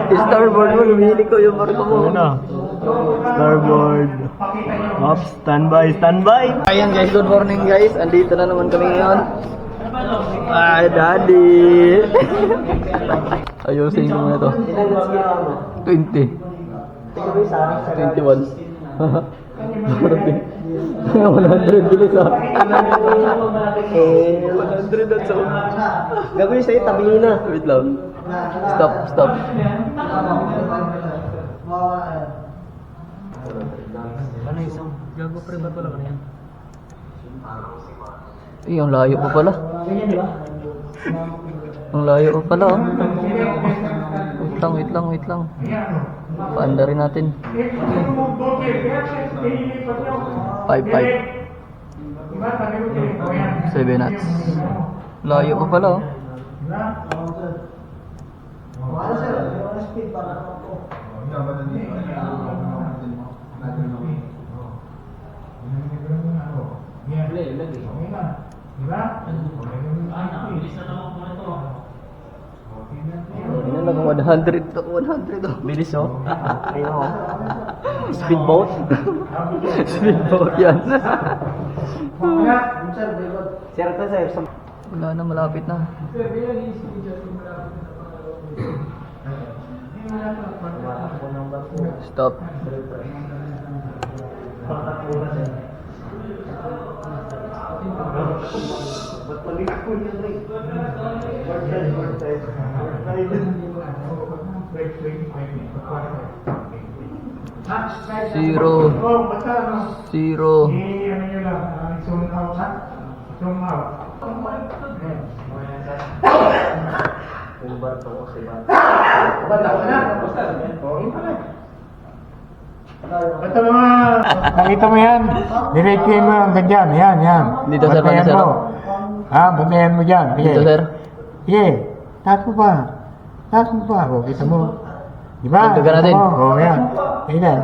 Starboard mo, lumili ko yung barko mo. Ano na? Starboard. Ops, standby, standby. Ayan guys, good morning guys. Andito na naman kami ngayon. Ay, daddy. Ayusin ko muna to. 20. 21. 100 bilis ah. 100 at so. Gagawin sa'yo, tabi na. Wait lang. Stop. Ano isang? Gago pre, ba't wala ka na yan? Eh, ang layo pa pala. Ganyan, di ba? Ang layo pa pala oh. Wait lang. Paanda rin natin. 5. 7 knots. Layo pa pala oh. Ano lang, 100 to 100 oh. Bilis oh. Speedboat. Speedboat yan. Sir, ito sa'yo. Wala na, malapit na. Stop. Zero. Ito mga, nakita mo yan? Diretso mo ang ganyan, yan. Dito, sir, Bantayan sir. mo. Bantayan mo dyan. Sige. Dito sir. Sige, taas mo pa. O, kita mo. Diba? Dagdagan natin. Yan. Ayan.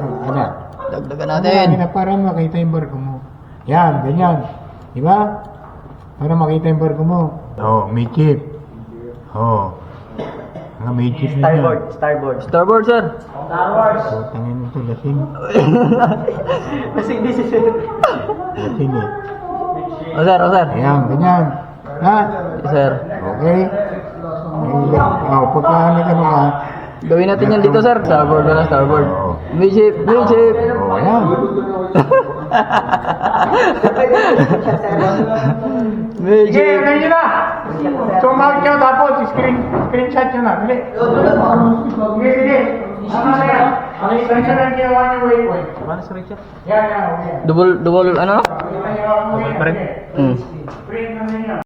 Dagdagan natin. Para makita yung barko mo. Yan, ganyan. Diba? Para makita yung barko mo. May chip. May chip na yan. Starboard sir. Tangin ito, lasing. Kasi hindi si sir. Lasing eh. O sir. Ayan, ganyan. Ha? Yes, sir. Okay? Pagkaano ka naman. Gawin natin yan dito sir. Starboard na, starboard. Oo. Midship. Ayan. Midship. Ganyan na. Sumawit ka tapos, screenshot nyo na. Dali. Sige. Ano na yan? Screenshot ang ginawa niyo, waypoint. Paano sa Richard? Yan, okay. Double ano? Double pa rin. Print na ninyo.